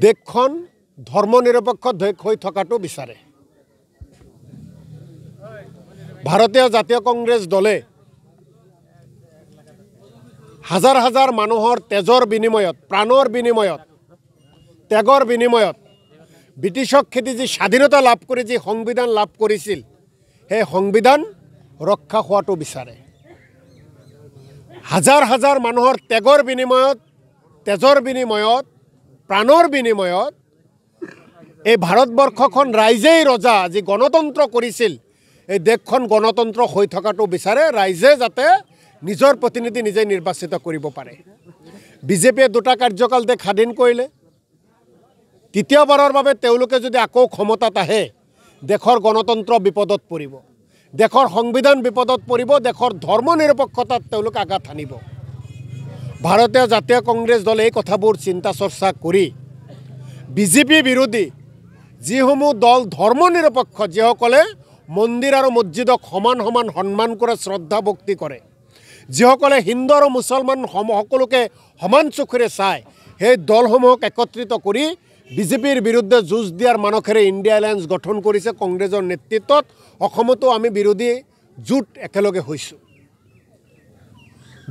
দেশখন ধৰ্মনিৰপেক্ষ দেশ হৈ থকাটো বিচাৰে। ভাৰতীয় জাতীয় কংগ্ৰেছ দলে হাজাৰ হাজাৰ মানুহৰ তেজৰ বিনিময়ত, প্ৰাণৰ বিনিময়ত, ত্যাগৰ বিনিময়ত ব্ৰিটিছক খেদি যি স্বাধীনতা লাভ কৰি যি সংবিধান লাভ কৰিছিল, সেই সংবিধান ৰক্ষা হোৱাটো বিচাৰে। হাজাৰ হাজাৰ মানুহৰ ত্যাগৰ বিনিময়ত, তেজৰ বিনিময়ত, প্ৰাণৰ বিনিময়ত এই ভাৰতবৰ্ষখন ৰাইজেই ৰজা যি গণতন্ত্ৰ কৰিছিল, এই দেশখন গণতন্ত্ৰ হৈ থকাটো বিচাৰে। ৰাইজে যাতে নিজৰ প্ৰতিনিধি নিজে নিৰ্বাচিত কৰিব পাৰে। বিজেপিয়ে 2টা কাৰ্যকাল দেশ স্বাধীন কৰিলে। তৃতীয়বাৰৰ বাবে তেওঁলোকে যদি আকৌ ক্ষমতাত আহে, দেশৰ গণতন্ত্ৰ বিপদত পৰিব, দেশৰ সংবিধান বিপদত পৰিব, দেশৰ ধৰ্মনিৰপেক্ষতাত তেওঁলোকে আঘাত হানিব। ভাৰতীয় জাতীয় কংগ্ৰেছ দলে এই কথাবোৰ চিন্তা চৰ্চা কৰি বিজেপি বিৰোধী যিসমূহ দল ধৰ্মনিৰপেক্ষ, যিসকলে মন্দিৰ আৰু মছজিদক সমান সমান সন্মান কৰে, শ্ৰদ্ধা ভক্তি কৰে, যিসকলে হিন্দু আৰু মুছলমান সকলোকে সমান চকুৰে চায়, সেই দলসমূহক একত্ৰিত কৰি বিজেপিৰ বিৰুদ্ধে যুঁজ দিয়াৰ মানসেৰে ইণ্ডিয়া এলায়েন্স গঠন কৰিছে কংগ্ৰেছৰ নেতৃত্বত। অসমতো আমি বিৰোধী জোঁট একেলগে হৈছোঁ।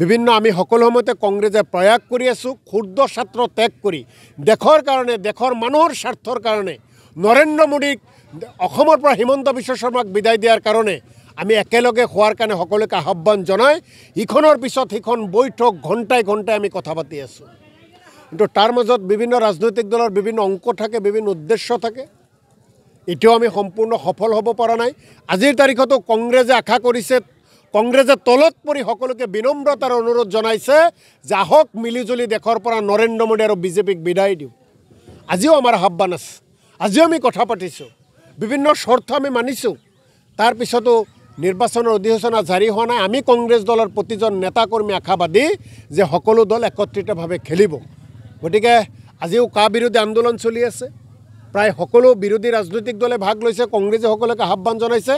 বিভিন্ন আমি সকলো সময়তে কংগ্ৰেছে প্ৰয়াস কৰি আছোঁ, ক্ষুদ্ৰ ছাত্ৰ ত্যাগ কৰি দেশৰ কাৰণে, দেশৰ মানুহৰ স্বাৰ্থৰ কাৰণে, নৰেন্দ্ৰ মোদীক অসমৰ পৰা হিমন্ত বিশ্ব শৰ্মাক বিদায় দিয়াৰ কাৰণে আমি একেলগে হোৱাৰ কাৰণে সকলোকে আহ্বান জনাই ইখনৰ পিছত সিখন বৈঠক ঘণ্টাই ঘণ্টাই আমি কথা পাতি আছোঁ। কিন্তু তাৰ মাজত বিভিন্ন ৰাজনৈতিক দলৰ বিভিন্ন অংক থাকে, বিভিন্ন উদ্দেশ্য থাকে। এতিয়াও আমি সম্পূৰ্ণ সফল হ'ব পৰা নাই। আজিৰ তাৰিখতো কংগ্ৰেছে আশা কৰিছে, কংগ্ৰেছে তলত পৰি সকলোকে বিনম্ৰতাৰ অনুৰোধ জনাইছে যে আহক মিলিজুলি দেশৰ পৰা নৰেন্দ্ৰ মোদী আৰু বিজেপিক বিদায় দিওঁ। আজিও আমাৰ আহ্বান আছে, আজিও আমি কথা পাতিছোঁ, বিভিন্ন শৰ্ত আমি মানিছোঁ। তাৰপিছতো নিৰ্বাচনৰ অধিসূচনা জাৰি হোৱা নাই। আমি কংগ্ৰেছ দলৰ প্ৰতিজন নেতাকৰ্মী আশাবাদী যে সকলো দল একত্ৰিতভাৱে খেলিব। গতিকে আজিও কা বিৰোধী আন্দোলন চলি আছে। প্ৰায় সকলো বিৰোধী ৰাজনৈতিক দলে ভাগ লৈছে। কংগ্ৰেছে সকলোকে আহ্বান জনাইছে,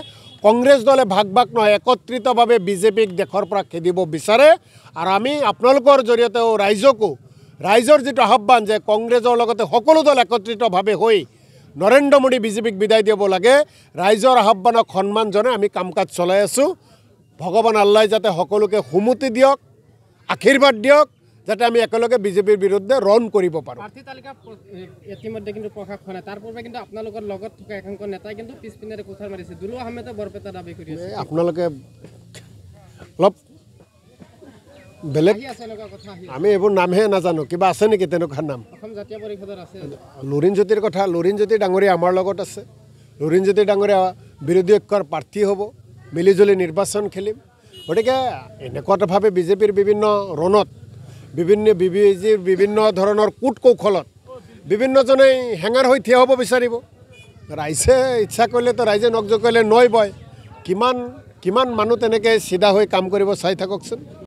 কংগ্ৰেছ দলে ভাগ ভাগ নহয়, একত্ৰিতভাৱে বিজেপিক দেশৰ পৰা খেদিব বিচাৰে। আৰু আমি আপোনালোকৰ জৰিয়তেও ৰাইজৰ যিটো আহ্বান যে কংগ্ৰেছৰ লগতে সকলো দল একত্ৰিতভাৱে হৈ নৰেন্দ্ৰ মোদী বিজেপিক বিদায় দিব লাগে, ৰাইজৰ আহ্বানক সন্মান জনাই আমি কাম কাজ চলাই আছোঁ। ভগৱান আল্লাই যাতে সকলোকে সুমতি দিয়ক, আশীৰ্বাদ দিয়ক, যাতে আমি একেলগে বিজেপিৰ বিৰুদ্ধে ৰণ কৰিব পাৰোঁ। প্ৰাৰ্থী তালিকা ইতিমধ্যে কিন্তু প্ৰকাশ হোৱা নাই। তাৰ পূৰ্বে কিন্তু আপোনালোকৰ লগত থকা একাংশ নেতাই কিন্তু পিছপিনে কোঠাৰ মাৰিছে। দুলু আহমেদে বৰপেটা দাবী কৰি আছে। আপোনালোকে অলপ বেলেগ, আমি এইবোৰ নামহে নাজানো, কিবা আছে নেকি তেনেকুৱা নাম? অসম জাতীয় পৰিষদৰ আছে লুৰিণজ্যোতিৰ কথা। লুৰিণজ্যোতি ডাঙৰীয়া আমাৰ লগত আছে। লুৰিণজ্যোতি ডাঙৰীয়া বিৰোধী ঐক্যৰ প্ৰাৰ্থী হ'ব, মিলিজুলি নিৰ্বাচন খেলিম। গতিকে এনেকুৱাভাৱে বিজেপিৰ বিভিন্ন ৰণত, বিভিন্ন ধৰণৰ কূট কৌশলত বিভিন্নজনে হেঙাৰ হৈ থিয় হ'ব বিচাৰিব। ৰাইজে ইচ্ছা কৰিলেতো ৰাইজে নখ জোকাৰিলে নৈ বয়। কিমান মানুহ তেনেকৈ চিধা হৈ কাম কৰিব চাই থাককচোন।